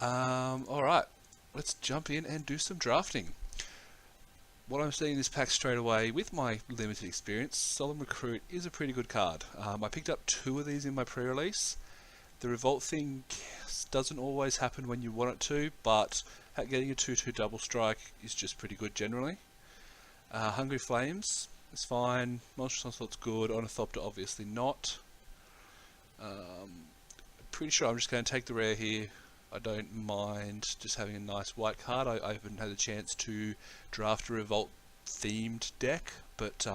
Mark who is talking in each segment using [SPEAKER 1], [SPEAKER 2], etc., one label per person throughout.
[SPEAKER 1] Alright, let's jump in and do some drafting. What I'm seeing in this pack straight away, with my limited experience, Solemn Recruit is a pretty good card. I picked up 2 of these in my pre-release. The Revolt thing doesn't always happen when you want it to, but getting a 2-2 double strike is just pretty good generally. Hungry Flames is fine. Monstrous Onslaught's good. Ornithopter obviously not. Pretty sure I'm just going to take the rare here. I don't mind just having a nice white card. I haven't had a chance to draft a Revolt themed deck, but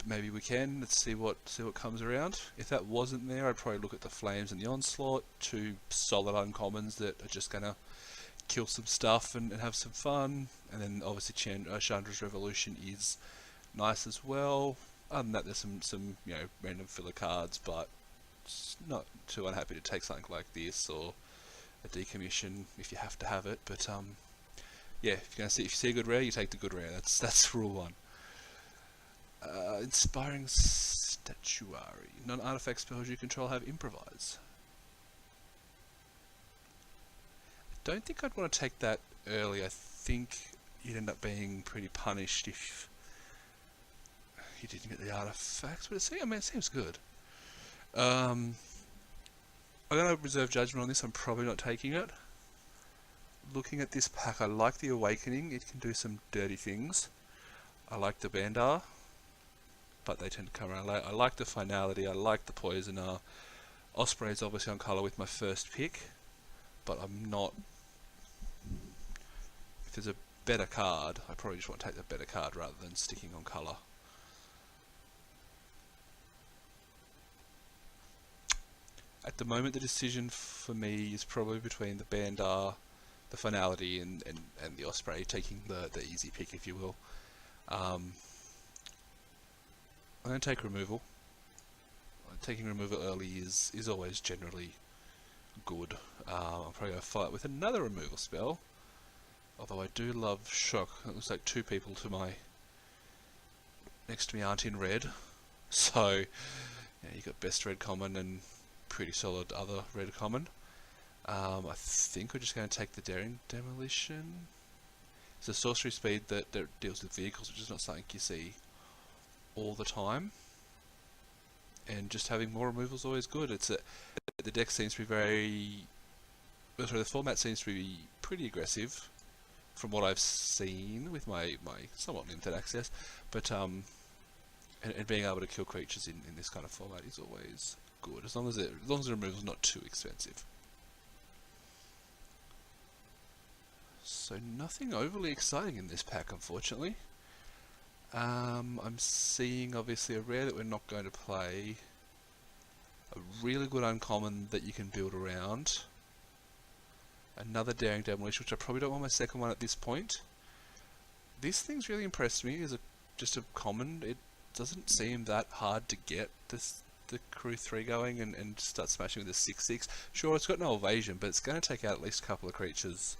[SPEAKER 1] maybe we can. Let's see what comes around. If that wasn't there, I'd probably look at the Flames and the Onslaught, 2 solid uncommons that are just gonna kill some stuff and have some fun. And then obviously Chandra's Revolution is nice as well. Other than that, there's some random filler cards, but not too unhappy to take something like this or a decommission if you have to have it. But yeah, if you see a good rare, you take the good rare. That's rule 1. Inspiring Statuary. Non-artifact spells you control have improvise. I don't think I'd want to take that early. I think you'd end up being pretty punished if you didn't get the artifacts. But it seems good. I'm going to reserve judgment on this. I'm probably not taking it. Looking at this pack, I like the Awakening. It can do some dirty things. I like the Bandar, but they tend to come around late. I like the Finality. I like the Poisoner. Osprey is obviously on colour with my first pick, but I'm not... If there's a better card, I probably just want to take the better card rather than sticking on colour. At the moment, the decision for me is probably between the Bandar, the Finality, and the Osprey, taking the easy pick, if you will. I'm going to take removal. Taking removal early is always generally good. I'm probably going to fight with another removal spell, although I do love Shock. It looks like 2 people to my next to me aren't in red, so yeah, you got best red common and pretty solid other red common. I think we're just going to take the Daring Demolition. It's a sorcery speed that deals with vehicles, which is not something you see all the time. And just having more removal is always good. The deck seems to be the format seems to be pretty aggressive from what I've seen with my somewhat limited access. But and being able to kill creatures in this kind of format is always good, as long as the removal is not too expensive. So nothing overly exciting in this pack, unfortunately. I'm seeing obviously a rare that we're not going to play, a really good uncommon that you can build around, another Daring Demolition, which I probably don't want my second one at this point. This thing's really impressed me as just a common. It doesn't seem that hard to get the crew 3 going and start smashing with a 6/6. Sure, it's got no evasion, but it's going to take out at least a couple of creatures.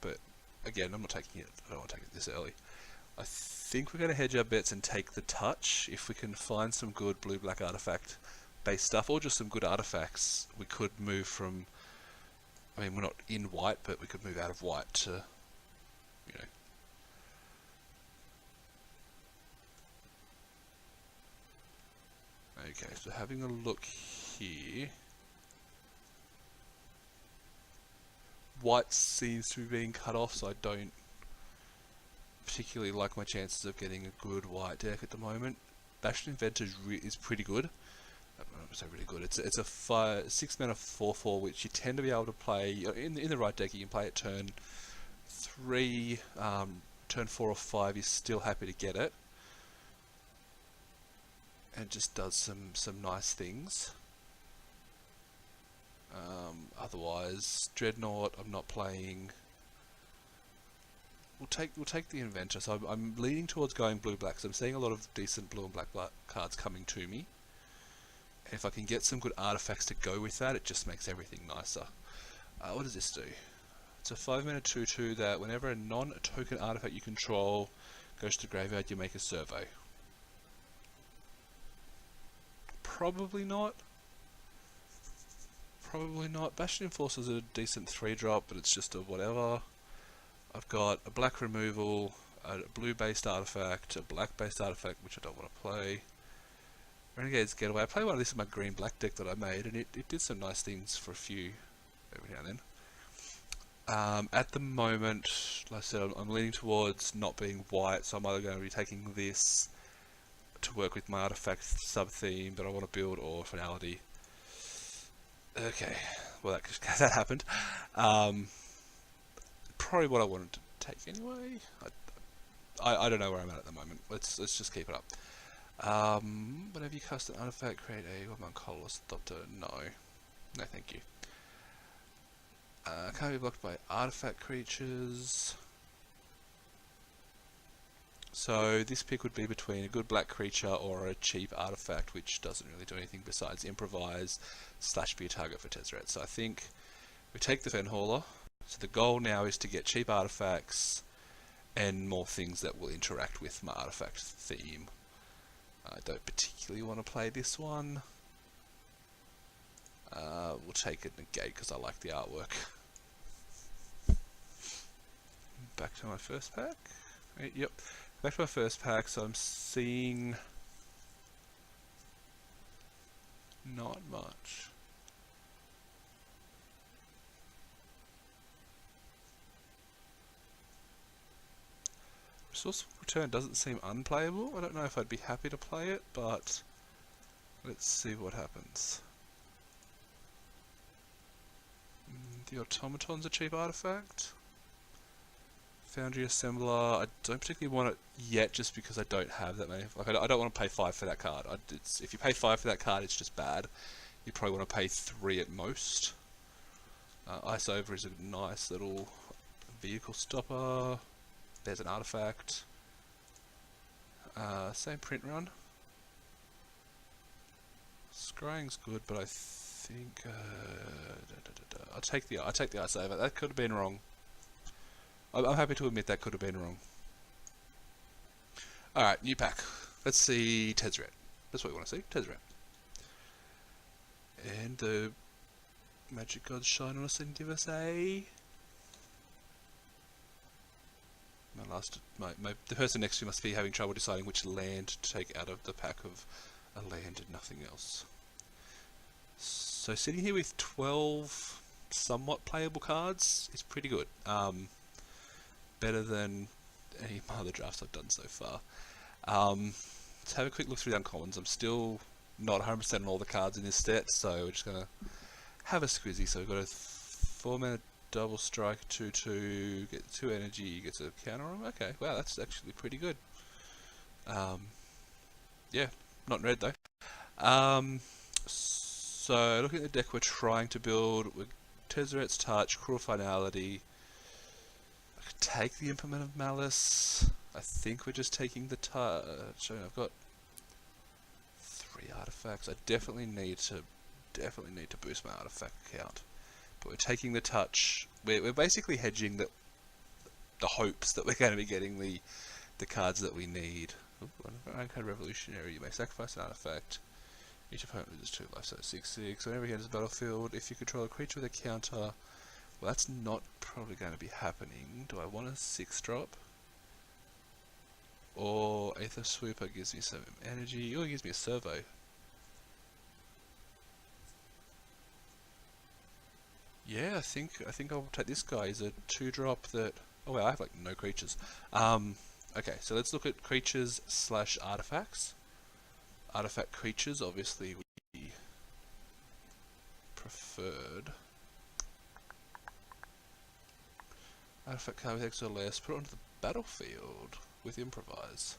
[SPEAKER 1] But again, I'm not taking it. I don't want to take it this early. I think we're going to hedge our bets and take the touch. If we can find some good blue-black artifact based stuff, or just some good artifacts, we could move from... I mean, we're not in white, but we could move out of white to, Okay, so having a look here... White seems to be being cut off, so I don't particularly like my chances of getting a good white deck at the moment. Bastion Inventor is pretty good. I don't say really good. It's a 6 mana 4/4, which you tend to be able to play in the right deck. You can play it turn 3, turn 4 or 5. You're still happy to get it, and it just does some nice things. Otherwise, Dreadnought I'm not playing. We'll take the Inventor. So I'm leaning towards going blue-black, because I'm seeing a lot of decent blue and black cards coming to me. And if I can get some good artifacts to go with that, it just makes everything nicer. What does this do? It's a 5-mana 2/2 that whenever a non-token artifact you control goes to the graveyard, you make a survey. Probably not. Probably not. Bastion Enforcer is a decent 3-drop, but it's just a whatever. I've got a black removal, a blue-based artifact, a black-based artifact, which I don't want to play. Renegade's Getaway. I play one of these in my green-black deck that I made, and it did some nice things for a few every now and then. At the moment, like I said, I'm leaning towards not being white, so I'm either going to be taking this to work with my artifact sub-theme that I want to build, or finality. Okay, well that happened. Probably what I wanted to take anyway. I don't know where I'm at the moment. Let's just keep it up. Whenever you cast an artifact, create a one-man colorless doctor. No, thank you. Can't be blocked by artifact creatures. So this pick would be between a good black creature or a cheap artifact, which doesn't really do anything besides improvise / be a target for Tezzeret. So I think we take the Fen Hauler. So the goal now is to get cheap artifacts and more things that will interact with my artifact theme. I don't particularly want to play this one. We'll take it Negate because I like the artwork. Back to my first pack. Yep. Back to my first pack, so I'm seeing not much. Resourceful Return doesn't seem unplayable. I don't know if I'd be happy to play it, but let's see what happens. The Automaton's a cheap artifact. Foundry Assembler, I don't particularly want it yet just because I don't have that many. Like, I don't want to pay 5 for that card. If you pay 5 for that card, it's just bad. You probably want to pay 3 at most. Ice Over is a nice little vehicle stopper. There's an artifact. Same print run. Scrying's good, but I think I'll take the Ice Over. That could have been wrong. I'm happy to admit that could have been wrong. Alright, new pack. Let's see Tezzeret. That's what we want to see, Tezzeret. And the Magic Gods shine on us and give us a... The person next to me must be having trouble deciding which land to take out of the pack of a land and nothing else. So sitting here with 12 somewhat playable cards is pretty good. Better than any other drafts I've done so far. Let's have a quick look through the uncommons. I'm still not 100% on all the cards in this set, so we're just going to have a squizzy. So we've got a 4-mana double strike, 2/2, get 2 energy, gets a counter on. Okay, wow, that's actually pretty good. Yeah, not in red though. So looking at the deck we're trying to build, with Tezzeret's Touch, Cruel Finality. I could take the Implement of Malice. I think we're just taking the touch. I've got 3 artifacts. I definitely need to boost my artifact count. But we're taking the touch. We're basically hedging the hopes that we're going to be getting the cards that we need. Ironclad Revolutionary. You may sacrifice an artifact. Each opponent loses 2 life, so 6/6. Whenever he enters the battlefield, if you control a creature with a counter, well, that's not probably going to be happening. Do I want a 6-drop? Or Aether Swooper gives me some energy, or it gives me a servo. Yeah, I think I'll take this guy. He's a 2-drop that... Oh wow, I have like no creatures. Okay, so let's look at creatures / artifacts. Artifact creatures, obviously we preferred. Artifact card with X or less, put it onto the battlefield with Improvise.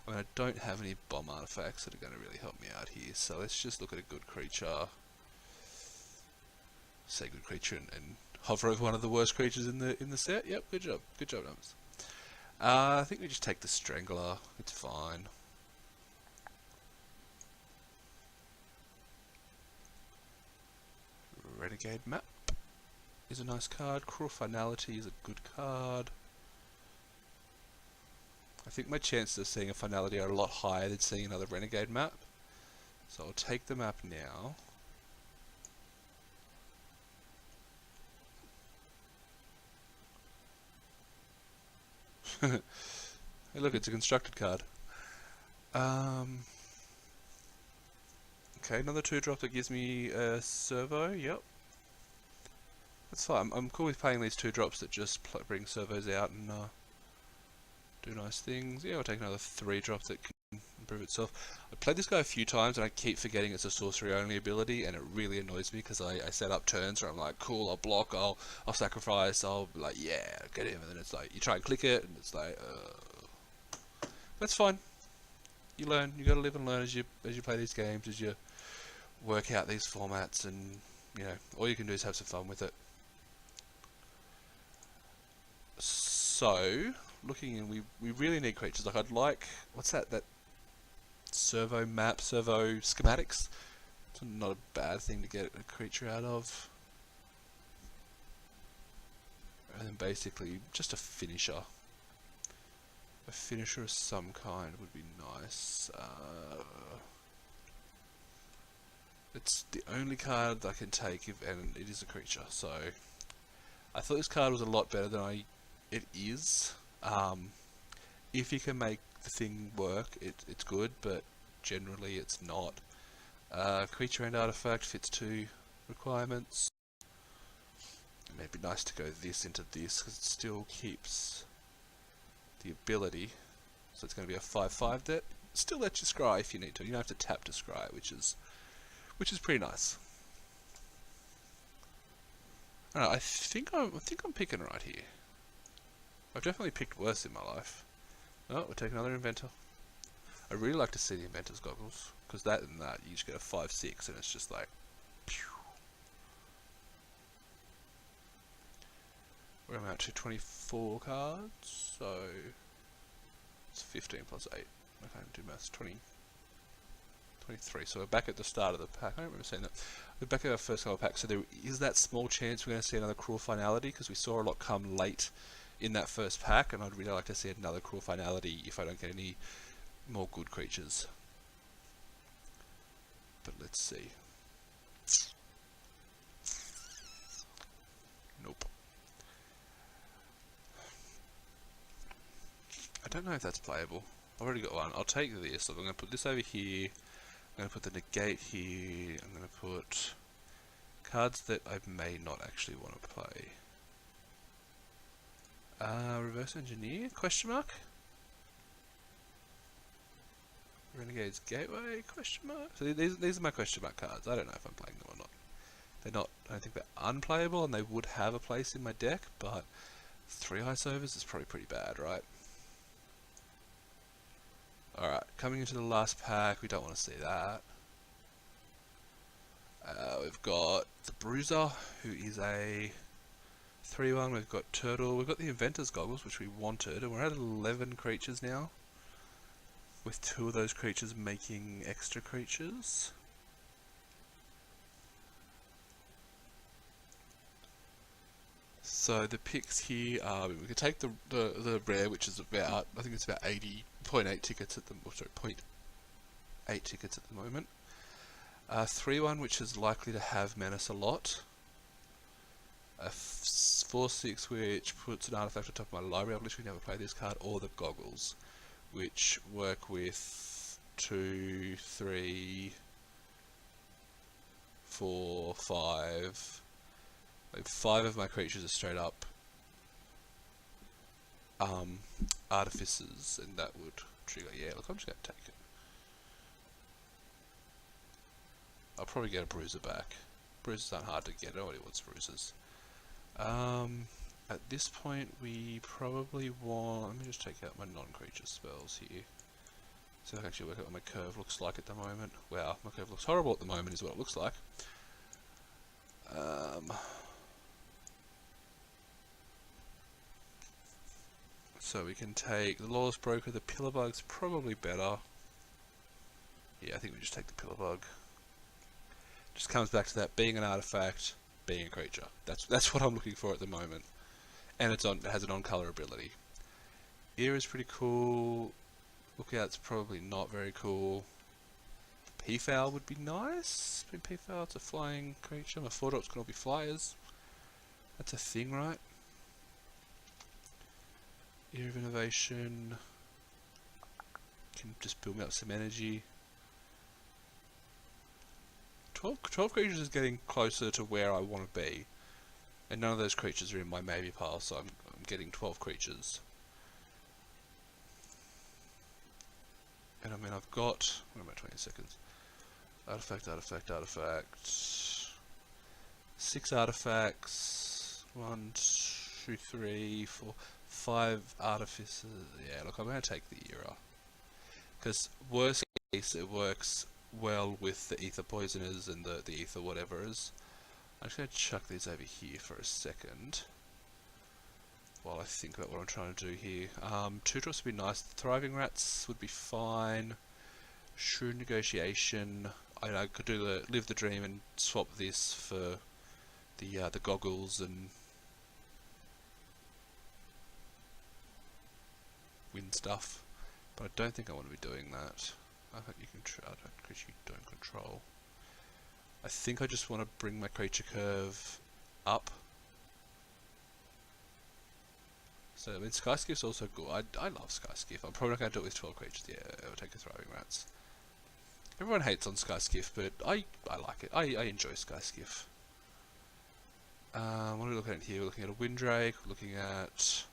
[SPEAKER 1] I mean, I don't have any bomb artifacts that are going to really help me out here, so let's just look at a good creature. Say good creature and hover over one of the worst creatures in the set. Yep, good job, numbers. I think we just take the Strangler. It's fine. Renegade Map is a nice card. Cruel Finality is a good card. I think my chances of seeing a Finality are a lot higher than seeing another Renegade Map. So I'll take the map now. Hey look, it's a constructed card. Okay, another 2-drop that gives me a servo, yep. That's fine, I'm cool with playing these 2-drops that just bring servos out and do nice things. Yeah, I'll take another 3-drop that can improve itself. I've played this guy a few times and I keep forgetting it's a sorcery only ability, and it really annoys me because I set up turns where I'm like, cool, I'll block, I'll sacrifice, I'll be like, yeah, get him, and then it's like, you try and click it and it's like, that's fine. You learn, you gotta live and learn as you play these games, as you work out these formats, and you know, all you can do is have some fun with it. So, looking in, we really need creatures. Like, I'd like, what's that servo map, servo schematics? It's not a bad thing to get a creature out of. And then basically, just a finisher. A finisher of some kind would be nice. It's the only card I can take, and it is a creature, so I thought this card was a lot better than it is. If you can make the thing work, it's good, but generally it's not. Creature and artifact fits 2 requirements. It may be nice to go this into this, because it still keeps the ability. So it's going to be a 5/5 that still lets you scry if you need to. You don't have to tap to scry, which is pretty nice. I don't know, I think I'm picking right here. I've definitely picked worse in my life. Oh, we'll take another inventor. I really like to see the inventor's goggles, because that and that you just get a 5/6 and it's just like, pew. Where am I at to? 24 cards, so it's 15 plus 8. I can't do maths. 23. So we're back at the start of the pack. I don't remember saying that. We're back at our first color pack. So there is that small chance we're going to see another cruel finality, because we saw a lot come late in that first pack, and I'd really like to see another cruel finality if I don't get any more good creatures. But let's see. Nope. I don't know if that's playable. I've already got one. I'll take this. I'm going to put this over here. I'm going to put the negate here. I'm going to put cards that I may not actually want to play. Reverse Engineer? Question mark? Renegade's Gateway? Question mark? So these are my question mark cards. I don't know if I'm playing them or not. They're not. I don't think they're unplayable, and they would have a place in my deck, but 3 Ice Overs is probably pretty bad, right? Alright, coming into the last pack, we don't want to see that. We've got the Bruiser, who is a 3/1. We've got Turtle. We've got the Inventor's Goggles, which we wanted, and we're at 11 creatures now, with 2 of those creatures making extra creatures. So the picks here are, we could take the rare, which is about, I think it's about 80.8 tickets at the, or sorry, 0.8 tickets at the moment. 3/1, which is likely to have Menace a lot. A 4/6, which puts an artifact on top of my library. I've literally never played this card, or the Goggles, which work with 2, 3, 4, 5. Like 5 of my creatures are straight up artificers, and that would trigger. Yeah, look, I'm just going to take it. I'll probably get a Bruiser back. Bruisers aren't hard to get. Nobody wants Bruisers. At this point, we probably want... Let me just take out my non-creature spells here. So I can actually work out what my curve looks like at the moment. Wow, my curve looks horrible at the moment is what it looks like. So we can take the Lawless Broker, the Pillar Bug's probably better. Yeah, I think we just take the Pillar Bug. Just comes back to that being an artifact, being a creature. That's what I'm looking for at the moment. And it has an on-color ability. Ear is pretty cool. Lookout's probably not very cool. Peafowl would be nice. Peafowl, it's a flying creature. My 4-drops can all be flyers. That's a thing, right? Ear of Innovation. Can just build me up some energy. 12 creatures is getting closer to where I want to be. And none of those creatures are in my maybe pile, so I'm getting 12 creatures. And I mean, I've got... What am I, 20 seconds? Artifact, artifact, artifact. 6 artifacts. 1, 2, 3, 4, 5 artificers. Yeah, look, I'm going to take the era. Because worst case, it works well with the ether poisoners and the ether whateverers. I'm just going to chuck these over here for a second. While I think about what I'm trying to do here. 2 drops would be nice. Thriving Rats would be fine. Shrewd Negotiation. I could do the Live the Dream and swap this for the goggles and win stuff. But I don't think I want to be doing that. I hope you can try because you don't control. I think I just want to bring my creature curve up. So I mean, Skyskiff's also good. I love Skyskiff. I'm probably not going to do it with 12 creatures. Yeah, I'll take the Thriving Rats. Everyone hates on Skyskiff, but I like it. I enjoy Skyskiff. What are we looking at here? We're looking at a Windrake, we're looking at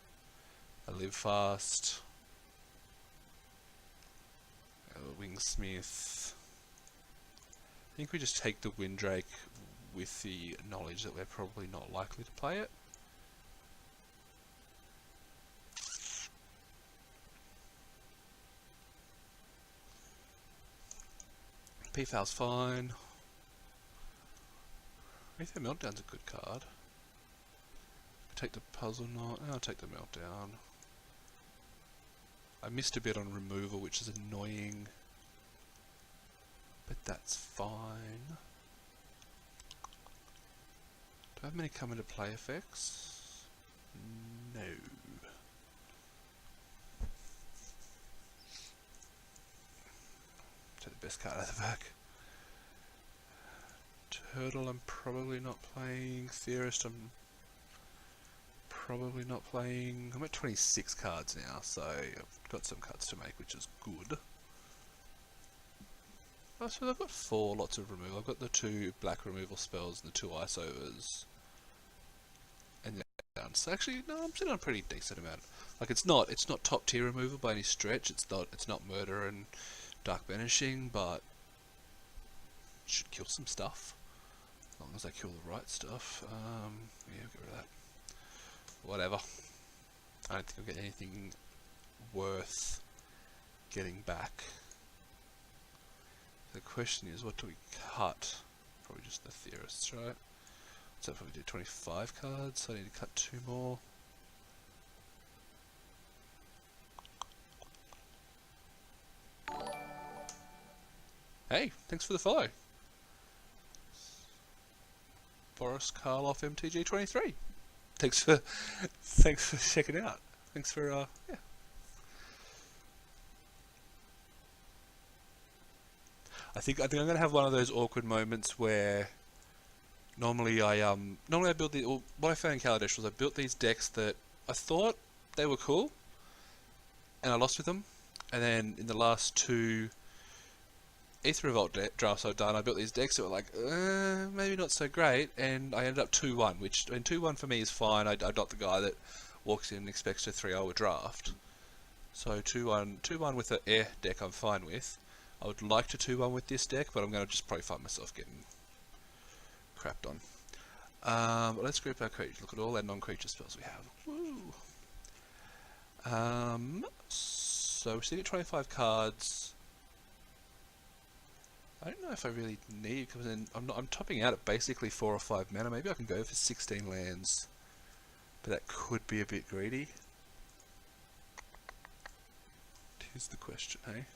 [SPEAKER 1] a Live Fast, a Wingsmith. I think we just take the Windrake with the knowledge that we're probably not likely to play it. Peafowl's fine. Aether Meltdown's a good card. Take the Puzzle Knot. I'll take the Meltdown. I missed a bit on removal, which is annoying. But that's fine. Do I have many come into play effects? No. Take the best card out of the back. Turtle I'm probably not playing. Theorist I'm probably not playing. I'm at 26 cards now, so I've got some cards to make, which is good. I suppose I've got 4 lots of removal. I've got the 2 black removal spells and the 2 ice overs. And down. So actually, no, I'm sitting on a pretty decent amount. Like it's not top tier removal by any stretch. It's not murder and dark banishing, but it should kill some stuff. As long as I kill the right stuff. Yeah, get rid of that. Whatever. I don't think I'll get anything worth getting back. The question is, what do we cut? Probably just the Theorists, right? So if we do 25 cards, so I need to cut 2 more. Hey, thanks for the follow. Boris Karloff MTG23. Thanks for checking out. Thanks for yeah. I think I'm gonna have one of those awkward moments where normally I build the what I found in Kaladesh was I built these decks that I thought they were cool, and I lost with them, and then in the last 2 Aether Revolt drafts I've done, I built these decks that were like, maybe not so great, and I ended up 2-1, which, I mean, 2-1 for me is fine. I'm not the guy that walks in and expects to 3-0 a draft. So 2-1 with the air deck I'm fine with. I would like to 2-1 with this deck, but I'm going to just probably find myself getting crapped on. But let's group our creatures, look at all our non-creature spells we have. Woo! So we're sitting at 25 cards. I don't know if I really need, because then I'm topping out at basically 4 or 5 mana. Maybe I can go for 16 lands, but that could be a bit greedy. Here's the question, hey?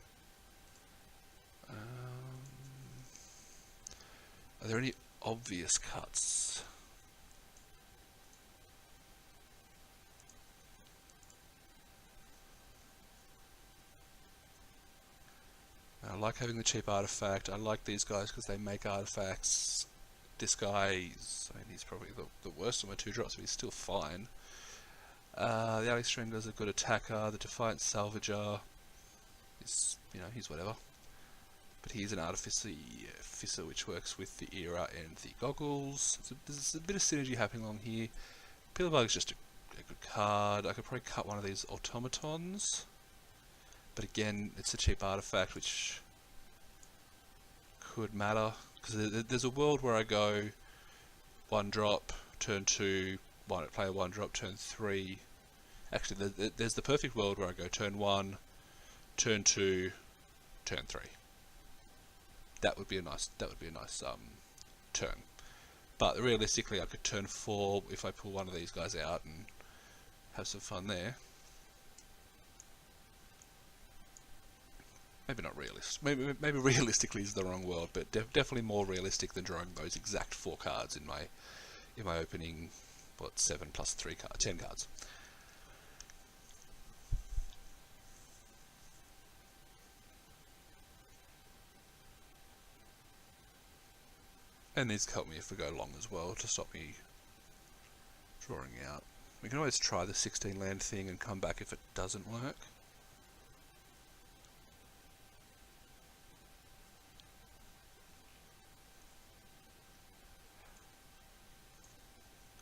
[SPEAKER 1] Are there any obvious cuts? I like having the cheap artifact. I like these guys because they make artifacts. This guy, I mean, he's probably the worst of my 2 drops, but he's still fine. The Alley Stringer's a good attacker. The Defiant Salvager is, he's whatever. But he's an Artificer which works with the Era and the Goggles. So there's a bit of synergy happening along here. Pillbug's just a good card. I could probably cut one of these Automatons. But again, it's a cheap artifact which could matter. Because there's a world where I go 1 drop, turn 2, play a 1 drop, turn 3. Actually, there's the perfect world where I go turn 1, turn 2, turn 3. That would be a nice turn. But realistically, I could turn 4 if I pull one of these guys out and have some fun there. Maybe not realistic. Maybe realistically is the wrong word, but definitely more realistic than drawing those exact 4 cards in my opening. 7 plus 3 cards, 10 cards. And these help me if we go long as well to stop me drawing out. We can always try the 16 land thing and come back if it doesn't work.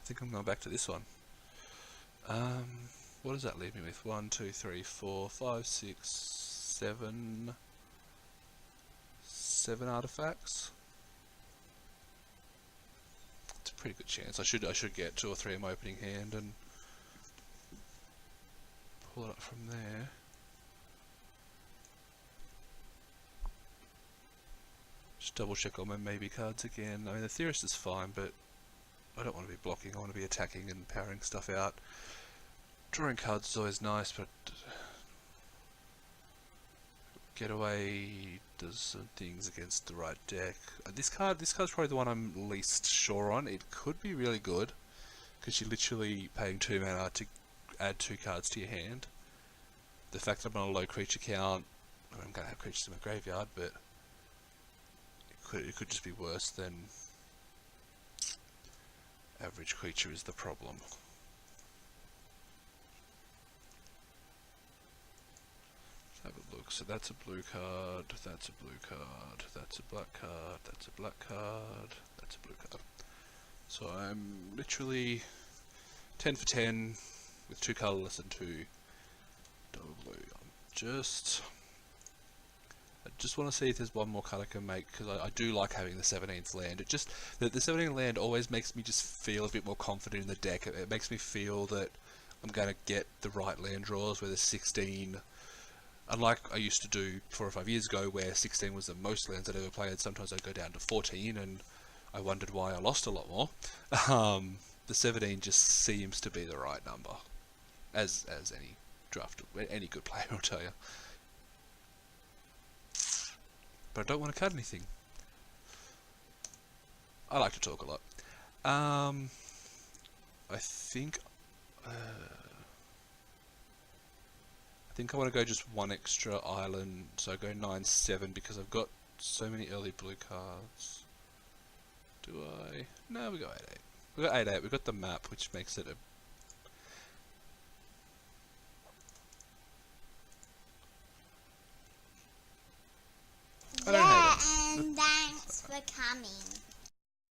[SPEAKER 1] I think I'm going back to this one. What does that leave me with? 1, 2, 3, 4, 5, 6, 7... 7 artifacts. It's a pretty good chance. I should get 2 or 3 in my opening hand and pull it up from there. Just double check all my maybe cards again. I mean, the Theorist is fine, but I don't want to be blocking. I want to be attacking and powering stuff out. Drawing cards is always nice, but Getaway does some things against the right deck. This card's probably the one I'm least sure on. It could be really good because you're literally paying 2 mana to add 2 cards to your hand. The fact that I'm on a low creature count, I'm going to have creatures in my graveyard, but it could just be worse than average creature is the problem. Let's have a look. So that's a blue card, that's a blue card, that's a black card, that's a black card, that's a blue card. So I'm literally 10 for 10 with 2 colourless and 2 double blue. I just want to see if there's one more card I can make, because I do like having the 17th land. The 17th land always makes me just feel a bit more confident in the deck. It makes me feel that I'm going to get the right land draws, where there's 16, unlike I used to do 4 or 5 years ago, where 16 was the most lands I'd ever played. Sometimes I'd go down to 14 and I wondered why I lost a lot more. The 17 just seems to be the right number, as any good player will tell you. But I don't want to cut anything. I like to talk a lot. I think I want to go just 1 extra island, so I go 9/7 because I've got so many early blue cards. Do I? No, we go 8/8. We got 8/8. We got the map, which makes it a. I don't hate it.
[SPEAKER 2] And thanks for coming.